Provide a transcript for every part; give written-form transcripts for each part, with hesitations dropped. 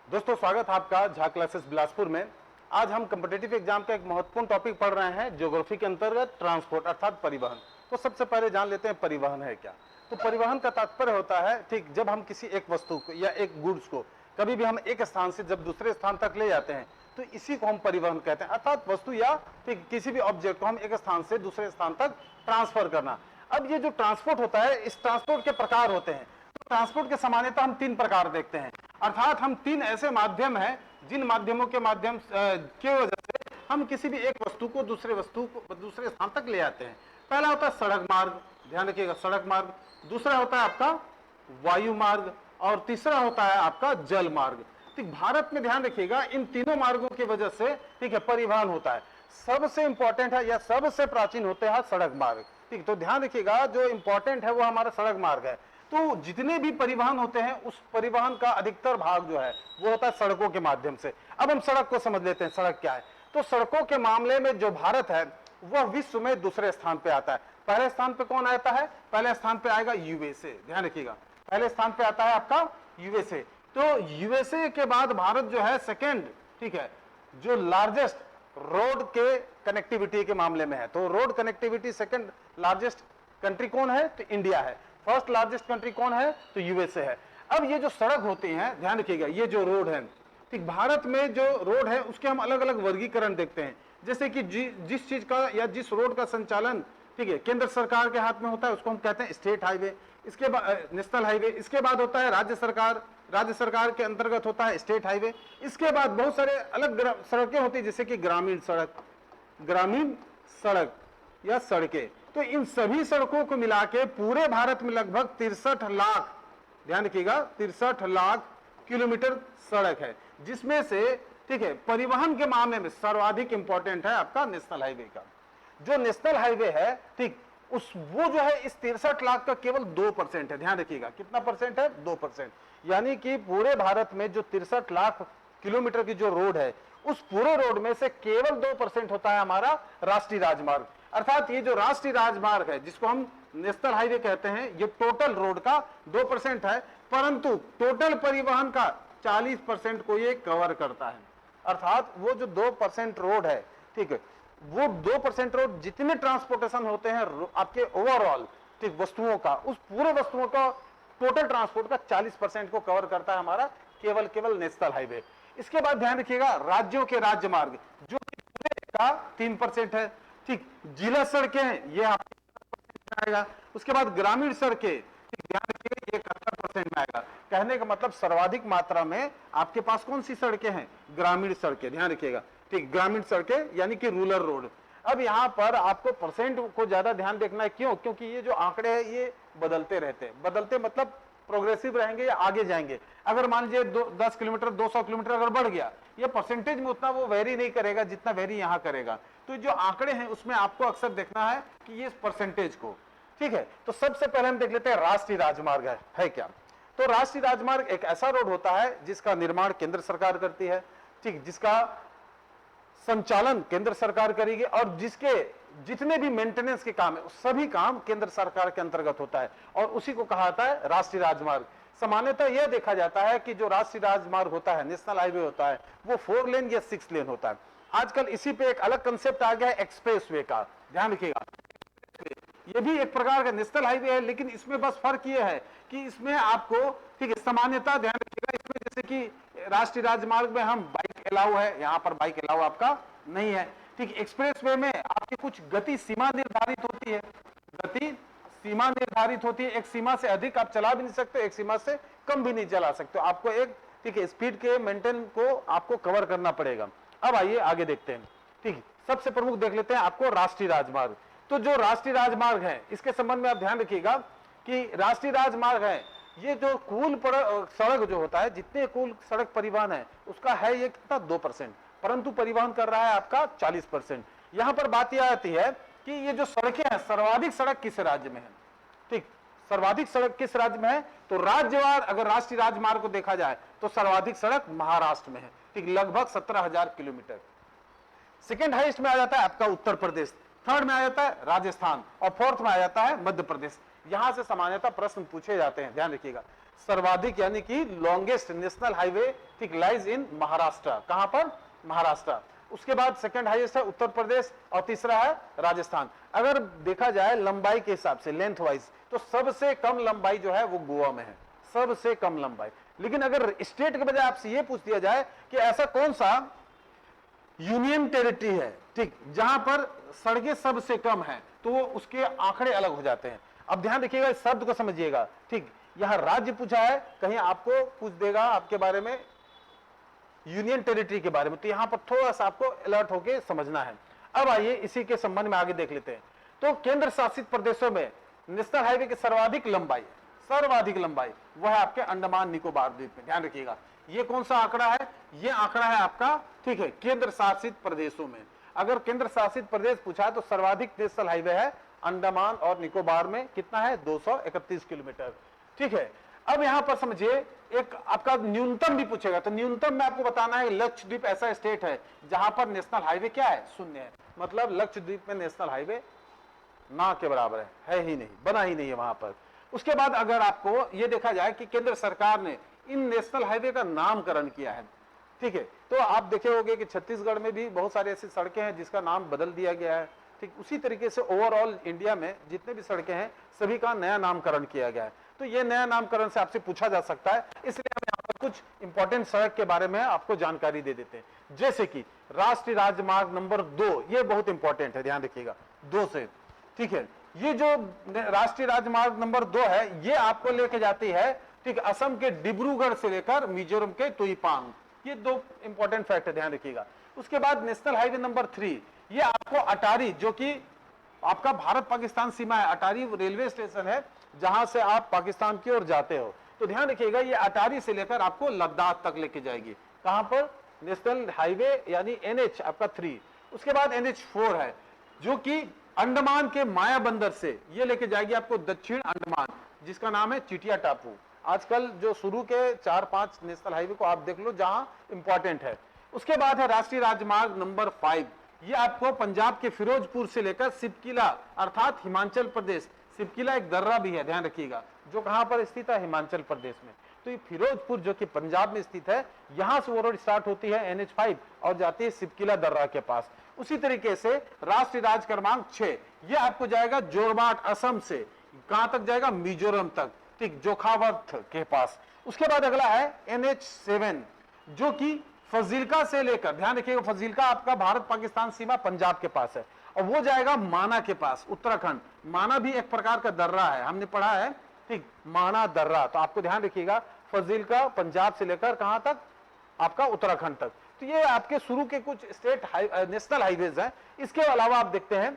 दोस्तों स्वागत है आपका झा क्लासेस बिलासपुर में। आज हम कॉम्पिटिटिव एग्जाम का एक महत्वपूर्ण टॉपिक पढ़ रहे हैं ज्योग्राफी के अंतर्गत ट्रांसपोर्ट अर्थात परिवहन। तो सबसे पहले जान लेते हैं परिवहन है क्या। तो परिवहन का तात्पर्य होता है ठीक जब हम किसी एक वस्तु को या एक गुड्स को कभी भी हम एक स्थान से जब दूसरे स्थान तक ले जाते हैं तो इसी को हम परिवहन कहते हैं, अर्थात वस्तु या ठीक किसी भी ऑब्जेक्ट को हम एक स्थान से दूसरे स्थान तक ट्रांसफर करना। अब ये जो ट्रांसपोर्ट होता है इस ट्रांसपोर्ट के प्रकार होते हैं। ट्रांसपोर्ट के सामान्यतः हम तीन प्रकार देखते हैं, अर्थात हम तीन ऐसे माध्यम हैं जिन माध्यमों के माध्यम की वजह से हम किसी भी एक वस्तु को दूसरे स्थान तक ले आते हैं। पहला होता है सड़क मार्ग, ध्यान रखिएगा सड़क मार्ग। दूसरा होता है आपका वायु मार्ग और तीसरा होता है आपका जल मार्ग। ठीक, भारत में ध्यान रखिएगा इन तीनों मार्गों की वजह से ठीक है परिवहन होता है। सबसे इंपॉर्टेंट है या सबसे प्राचीन होते हैं सड़क मार्ग। ठीक, तो ध्यान रखिएगा जो इंपॉर्टेंट है वो हमारा सड़क मार्ग है। तो जितने भी परिवहन होते हैं उस परिवहन का अधिकतर भाग जो है वो होता है सड़कों के माध्यम से। अब हम सड़क को समझ लेते हैं, सड़क क्या है। तो सड़कों के मामले में जो भारत है वह विश्व में दूसरे स्थान पे आता है। पहले स्थान पे कौन आता है? पहले स्थान पे आएगा यूएसए, ध्यान रखिएगा पहले स्थान पे आता है आपका यूएसए। तो यूएसए के बाद भारत जो है सेकेंड, ठीक है, जो लार्जेस्ट रोड के कनेक्टिविटी के मामले में है। तो road connectivity second largest country कौन है? तो इंडिया है। फर्स्ट लार्जेस्ट कंट्री कौन है? तो यूएसए है। अब ये जो सड़क होती हैं ध्यान रखिएगा, ये जो रोड है ठीक, भारत में जो रोड है उसके हम अलग अलग वर्गीकरण देखते हैं। जैसे कि जिस चीज का या जिस रोड का संचालन ठीक है केंद्र सरकार के हाथ में होता है उसको हम कहते हैं स्टेट हाईवे, इसके बाद नेशनल हाईवे, इसके बाद होता है राज्य सरकार के अंतर्गत होता है स्टेट हाईवे। इसके बाद बहुत सारे अलग सड़कें होती है जैसे कि ग्रामीण सड़क या सड़कें। तो इन सभी सड़कों को मिला के पूरे भारत में लगभग 63 लाख, ध्यान रखिएगा 63 लाख किलोमीटर सड़क है, जिसमें से ठीक है परिवहन के मामले में सर्वाधिक इंपॉर्टेंट है आपका नेशनल हाईवे का। जो नेशनल हाईवे है ठीक वो जो है इस 63 लाख का केवल 2% है। ध्यान रखिएगा कितना परसेंट है? 2%। यानी कि पूरे भारत में जो 63 लाख किलोमीटर की जो रोड है उस पूरे रोड में से केवल 2% होता है हमारा राष्ट्रीय राजमार्ग। अर्थात ये जो राष्ट्रीय राजमार्ग है जिसको हम नेशनल हाईवे कहते हैं ये टोटल रोड का 2% है, परंतु टोटल परिवहन का 40% को ये कवर करता है। अर्थात वो जो 2% रोड है ठीक है वो 2% रोड जितने ट्रांसपोर्टेशन होते हैं आपके ओवरऑल ठीक वस्तुओं का, उस पूरे वस्तुओं का टोटल ट्रांसपोर्ट का 40% को कवर करता है हमारा केवल नेशनल हाईवे। इसके बाद ध्यान रखिएगा राज्यों के राज्य मार्ग जो पूरे का 3% है। ठीक, जिला सड़कें हैं ये आपके आएगा। उसके बाद ग्रामीण सड़कें ध्यान रखिएगा ये 71% में आएगा। कहने का मतलब सर्वाधिक मात्रा में आपके पास कौन सी सड़कें हैं? ग्रामीण सड़कें, ध्यान रखिएगा ठीक ग्रामीण सड़कें यानी कि रूरल रोड। अब यहाँ पर आपको परसेंट को ज्यादा ध्यान देखना है, क्यों? क्योंकि ये जो आंकड़े हैं ये बदलते रहते हैं। बदलते मतलब प्रोग्रेसिव रहेंगे या आगे जाएंगे। अगर मान लीजिए 10 किलोमीटर 200 किलोमीटर अगर बढ़ गया ये परसेंटेज में उतना वो वेरी नहीं करेगा जितना वेरी यहाँ करेगा। तो जो आंकड़े हैं उसमें आपको अक्सर देखना है कि ये परसेंटेज को, ठीक है। तो सबसे पहले हम देख लेते हैं राष्ट्रीय राजमार्ग है क्या। तो राष्ट्रीय राजमार्ग एक ऐसा रोड होता है जिसका निर्माण केंद्र सरकार करती है, ठीक, जिसका संचालन केंद्र सरकार करेगी और जिसके जितने भी मेंटेनेंस के काम है सभी काम केंद्र सरकार के अंतर्गत होता है और उसी को कहा जाता है राष्ट्रीय राजमार्ग। सामान्यतः यह देखा जाता है कि जो राष्ट्रीय राजमार्ग होता है नेशनल हाईवे होता है वो 4 लेन या 6 लेन होता है। आजकल इसी पे एक अलग कंसेप्ट आ गया है एक्सप्रेसवे का, ध्यान रखिएगा। ये भी एक प्रकार का नेशनल हाईवे है लेकिन इसमें बस फर्क ये है कि इसमें आपको ठीक है सामान्यतः ध्यान रखिएगा इसमें जैसे कि राष्ट्रीय राजमार्ग में हम बाइक अलाउ है, यहाँ पर बाइक अलाउ आपका नहीं है। ठीक, एक्सप्रेसवे में आपकी कुछ गति सीमा निर्धारित होती है, गति सीमा निर्धारित होती है। एक सीमा से अधिक आप चला भी नहीं सकते, एक सीमा से कम भी नहीं चला सकते। आपको एक ठीक है स्पीड के मेंटेन को आपको कवर करना पड़ेगा। अब आइए आगे देखते हैं। ठीक, सबसे प्रमुख देख लेते हैं आपको राष्ट्रीय राजमार्ग। तो जो राष्ट्रीय राजमार्ग है इसके संबंध में आप ध्यान रखिएगा कि राष्ट्रीय राजमार्ग है ये जो कुल सड़क जो होता है जितने कुल सड़क परिवहन है उसका है ये कितना 2%, परंतु परिवहन कर रहा है आपका 40%। यहां पर बात यह आती है कि ये जो सड़कें हैं सर्वाधिक सड़क किस राज्य में है? ठीक, सर्वाधिक सड़क किस राज्य में है? तो राज्यवार अगर राष्ट्रीय राजमार्ग को देखा जाए तो सर्वाधिक सड़क महाराष्ट्र में है, ठीक, लगभग 17,000 किलोमीटर। सेकेंड हाईएस्ट में आ जाता है आपका उत्तर प्रदेश, थर्ड में आ जाता है राजस्थान और फोर्थ में आ जाता है मध्य प्रदेश। यहां से सामान्यतः प्रश्न पूछे जाते हैं, ध्यान रखिएगा। सर्वाधिक यानी कि लॉन्गेस्ट नेशनल हाईवे ठीक लाइज इन महाराष्ट्र। कहां पर? महाराष्ट्र। उसके बाद सेकंड हाईएस्ट है उत्तर प्रदेश और तीसरा है राजस्थान। अगर देखा जाए लंबाई के हिसाब से लेंथ वाइज तो सबसे कम लंबाई जो है वो गोवा में है, सबसे कम लंबाई। लेकिन अगर स्टेट के बजाय आपसे ये पूछ दिया जाए कि ऐसा कौन सा यूनियन टेरिटरी है ठीक जहां पर सड़कें सबसे कम है, तो वो उसके आंकड़े अलग हो जाते हैं। अब ध्यान रखिएगा, इस शब्द को समझिएगा ठीक। यहां राज्य पूछा है, कहीं आपको पूछ देगा आपके बारे में यूनियन टेरिटरी के बारे में, तो यहां पर थोड़ा सा आपको अलर्ट होकर समझना है। अब आइए इसी के संबंध में आगे देख लेते हैं। तो केंद्र शासित प्रदेशों में नेशनल हाईवे की सर्वाधिक लंबाई वह है आपके अंडमान निकोबार द्वीप में। ध्यान रखिएगा, ये कौन सा आंकड़ा है? ये आंकड़ा है आपका ठीक है केंद्र शासित प्रदेशों में। अगर केंद्र शासित प्रदेश पूछा है तो सर्वाधिक नेशनल हाईवे है अंडमान और निकोबार में। कितना है? 231 किलोमीटर। ठीक है, अब यहां पर समझिए एक आपका न्यूनतम भी पूछेगा, तो न्यूनतम में आपको बताना है लक्षद्वीप ऐसा स्टेट है जहां पर नेशनल हाईवे क्या है? शून्य है। मतलब लक्षद्वीप में नेशनल हाईवे ना के बराबर है ही नहीं, बना ही नहीं है वहां पर। उसके बाद अगर आपको ये देखा जाए कि केंद्र सरकार ने इन नेशनल हाईवे का नामकरण किया है, ठीक है, तो आप देखे होंगे कि छत्तीसगढ़ में भी बहुत सारी ऐसी सड़कें हैं जिसका नाम बदल दिया गया है। ठीक उसी तरीके से ओवरऑल इंडिया में जितने भी सड़कें हैं सभी का नया नामकरण किया गया है। तो ये नया नामकरण से आपसे पूछा जा सकता है, इसलिए हम यहाँ पर कुछ इंपॉर्टेंट सड़क के बारे में आपको जानकारी दे देते हैं। जैसे कि राष्ट्रीय राजमार्ग नंबर 2, ये बहुत इंपॉर्टेंट है, ध्यान रखिएगा 2 से। ठीक है, ये जो राष्ट्रीय राजमार्ग नंबर 2 है ये आपको लेके जाती है ठीक असम के डिब्रूगढ़ से लेकर मिजोरम के तुईपांग। ये 2 इंपॉर्टेंट फैक्ट है, ध्यान रखिएगा। उसके बाद नेशनल हाईवे नंबर 3 ये आपको अटारी, जो कि आपका भारत पाकिस्तान सीमा है, अटारी रेलवे स्टेशन है जहां से आप पाकिस्तान की ओर जाते हो। तो ध्यान रखिएगा ये अटारी से लेकर आपको लद्दाख तक लेके जाएगी। कहां पर? नेशनल हाईवे यानी NH आपका 3। उसके बाद NH 4 है जो कि अंडमान के माया बंदर से ये लेके जाएगी आपको दक्षिण अंडमान, जिसका नाम है चिटिया टापू। आजकल जो शुरू के 4-5 नेशनल हाईवे को आप देख लो जहां इंपॉर्टेंट है। उसके बाद है राष्ट्रीय राजमार्ग नंबर 5, ये आपको पंजाब के फिरोजपुर से लेकर सिपकिला अर्थात हिमाचल प्रदेश, सिपकिला एक दर्रा भी है ध्यान रखिएगा, जो कहां पर स्थित है? हिमाचल प्रदेश में। तो ये फिरोजपुर जो कि पंजाब में स्थित है, यहां से वो रोड स्टार्ट होती है NH 5 और जाती है सिपकिला दर्रा के पास। उसी तरीके से राष्ट्रीय राजमार्ग 6 ये आपको जाएगा जोरमाट असम से, कहां तक जाएगा? मिजोरम तक, ठीक जोखावत के पास। उसके बाद अगला है NH 7 जो कि फजीलका से लेकर, ध्यान रखिएगा फजीलका आपका भारत पाकिस्तान सीमा पंजाब के पास है, और वो जाएगा माना के पास, उत्तराखंड। माना भी एक प्रकार का दर्रा है, हमने पढ़ा है ठीक, माना दर्रा। तो आपको ध्यान रखिएगा फजीलका पंजाब से लेकर कहां तक? आपका उत्तराखंड तक। तो ये आपके शुरू के कुछ स्टेट नेशनल हाईवेज हैं। इसके अलावा आप देखते हैं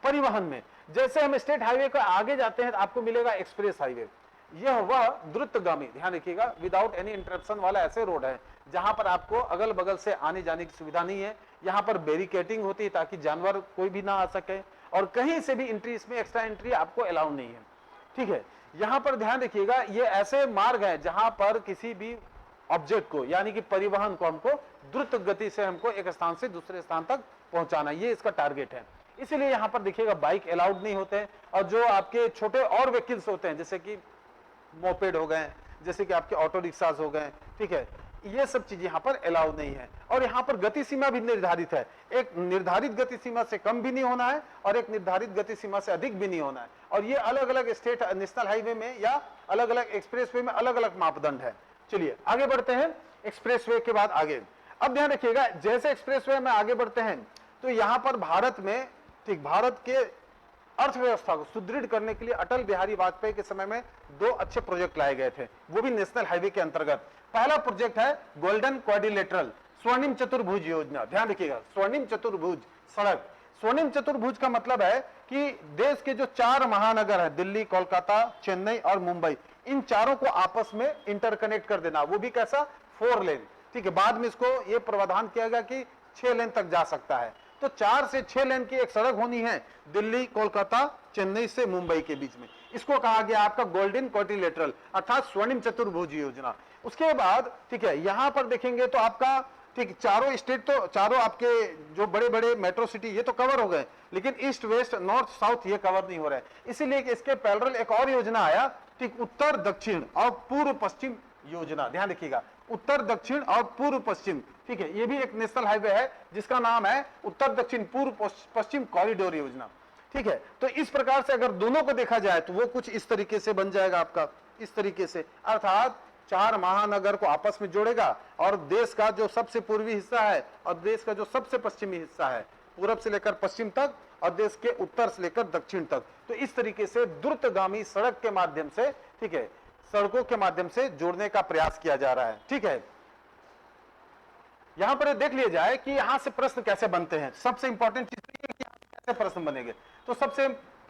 परिवहन में, जैसे हम स्टेट हाईवे को आगे जाते हैं तो आपको मिलेगा एक्सप्रेस हाईवे। यह वह द्रुतगामी, ध्यान रखिएगा विदाउट एनी इंटरप्शन वाला ऐसे रोड है जहां पर आपको अगल बगल से आने जाने की सुविधा नहीं है। यहाँ पर बैरिकेटिंग होती है ताकि जानवर कोई भी ना आ सके, और कहीं से भी एंट्री, इसमें एक्स्ट्रा एंट्री आपको अलाउ नहीं है। ठीक है, यहाँ पर ध्यान रखिएगा ये ऐसे मार्ग है जहां पर किसी भी ऑब्जेक्ट को यानी कि परिवहन को हमको द्रुत गति से हमको एक स्थान से दूसरे स्थान तक पहुंचाना, ये इसका टारगेट है। इसलिए यहाँ पर देखिएगा बाइक अलाउड नहीं होते हैं, और जो आपके छोटे और व्हीकल्स होते हैं जैसे कि मोपेड हो गए, जैसे कि आपके ऑटो रिक्शास हो गए, ठीक है, ये सब चीज यहाँ पर अलाउ नहीं है। और यहाँ पर गति सीमा भी निर्धारित है, एक निर्धारित गति सीमा से कम भी नहीं होना है और एक निर्धारित गति सीमा से अधिक भी नहीं होना है। और ये अलग अलग स्टेट नेशनल हाईवे में या अलग अलग एक्सप्रेसवे में अलग अलग मापदंड है। चलिए आगे बढ़ते हैं एक्सप्रेसवे के बाद आगे। अब ध्यान रखिएगा जैसे एक्सप्रेसवे में आगे बढ़ते हैं तो यहाँ पर भारत में, ठीक, भारत के अर्थव्यवस्था को सुदृढ़ करने के लिए अटल बिहारी वाजपेयी के समय में 2 अच्छे प्रोजेक्ट लाए गए थे, वो भी नेशनल हाईवे के अंतर्गत। पहला प्रोजेक्ट है गोल्डन क्वाड्रिलेटरल स्वर्णिम चतुर्भुज योजना। ध्यान रखिएगा स्वर्णिम चतुर्भुज सड़क। स्वर्णिम चतुर्भुज का मतलब है कि देश के जो 4 महानगर है, दिल्ली, कोलकाता, चेन्नई और मुंबई, इन चारों को आपस में इंटरकनेक्ट कर देना, वो भी कैसा? 4 लेन। ठीक है, बाद में इसको ये प्रावधान किया गया कि 6 लेन तक जा सकता है। तो 4 से 6 लेन की एक सड़क होनी है दिल्ली, कोलकाता, चेन्नई से मुंबई के बीच में। इसको कहा गया आपका गोल्डन क्वाड्रिलेटरल अर्थात स्वर्णिम चतुर्भुज योजना। उसके बाद ठीक है, यहां पर देखेंगे तो आपका ठीक चारों स्टेट, तो चारों आपके जो बड़े बड़े मेट्रो सिटी ये तो कवर हो गए, लेकिन ईस्ट वेस्ट नॉर्थ साउथ ये कवर नहीं हो रहा है। इसीलिए इसके पैरेलल एक और योजना आया ठीक, उत्तर दक्षिण और पूर्व पश्चिम योजना, ध्यान रखिएगा, उत्तर दक्षिण और पूर्व पश्चिम, ठीक है, ये भी एक नेशनल हाईवे है जिसका नाम है उत्तर दक्षिण पूर्व पश्चिम कॉरिडोर योजना, ठीक है। तो इस प्रकार से अगर दोनों को देखा जाए तो वो कुछ इस तरीके से बन जाएगा आपका, इस तरीके से, अर्थात 4 महानगर को आपस में जोड़ेगा और देश का जो सबसे पूर्वी हिस्सा है और देश का जो सबसे पश्चिमी हिस्सा है, पूरब से लेकर पश्चिम तक और देश के उत्तर से लेकर दक्षिण तक, तो इस तरीके से द्रुतगामी सड़क के माध्यम से, ठीक है, सड़कों के माध्यम से जोड़ने का प्रयास किया जा रहा है, ठीक है। यहां पर देख लिया जाए कि यहां से प्रश्न कैसे बनते हैं। सबसे इंपॉर्टेंट चीज है कि कैसे प्रश्न बनेंगे, तो सबसे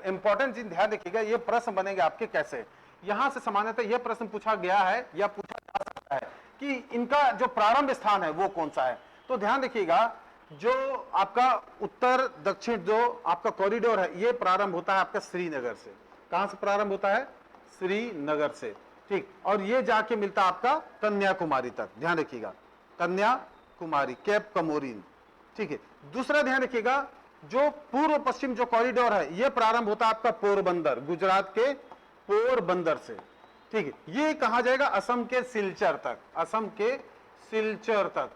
इंपॉर्टेंट चीज ध्यान रखिएगा, ये प्रश्न बनेंगे आपके कैसे। यहां से सामान्यतः यह प्रश्न पूछा गया है या पूछा जा सकता है कि इनका जो प्रारंभ स्थान है वो कौन सा है। तो ध्यान रखिएगा, जो आपका उत्तर दक्षिण जो आपका कॉरिडोर है ये प्रारंभ होता है आपका श्रीनगर से। कहां से प्रारंभ होता है? श्रीनगर से, ठीक, और ये जाके मिलता है आपका कन्याकुमारी तक, ध्यान रखिएगा, कन्याकुमारी, केप कमोरिन, ठीक है। दूसरा ध्यान रखिएगा, जो पूर्व पश्चिम जो कॉरिडोर है ये प्रारंभ होता है आपका पोरबंदर, गुजरात के पोरबंदर से, ठीक है। ये कहा जाएगा असम के सिलचर तक, असम के सिलचर तक,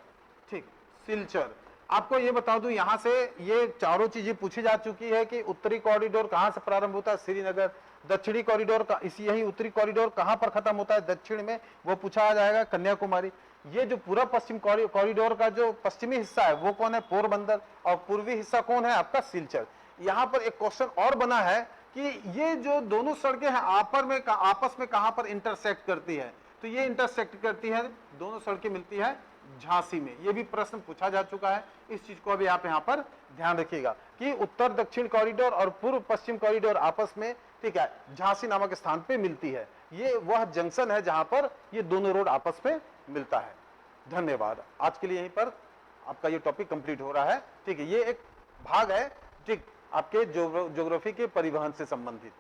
ठीक, सिलचर। आपको ये बता दूं, यहां से ये चारों चीजें पूछी जा चुकी है कि उत्तरी कॉरिडोर कहां से प्रारंभ होता है? श्रीनगर। दक्षिणी कॉरिडोर का इसी यही उत्तरी कॉरिडोर कहां पर खत्म होता है? दक्षिण में, वो पूछा जाएगा कन्याकुमारी। ये जो पूरा पश्चिम कॉरिडोर का जो पश्चिमी हिस्सा है वो कौन है? पोरबंदर। और पूर्वी हिस्सा कौन है? आपका सिलचर। यहां पर एक क्वेश्चन और बना है कि ये जो दोनों सड़कें हैं आपस में कहां पर इंटरसेक्ट करती है? तो ये इंटरसेक्ट करती है, दोनों सड़कें मिलती है झांसी में। ये भी प्रश्न पूछा जा चुका है, इस चीज को अभी आप यहाँ पर ध्यान रखिएगा कि उत्तर दक्षिण कॉरिडोर और पूर्व पश्चिम कॉरिडोर आपस में, ठीक है, झांसी नामक स्थान पे मिलती है। ये वह जंक्शन है जहां पर ये दोनों रोड आपस में मिलता है। धन्यवाद। आज के लिए यहीं पर आपका ये टॉपिक कंप्लीट हो रहा है, ठीक है। ये एक भाग है, ठीक, आपके ज्योग्राफी के परिवहन से संबंधित।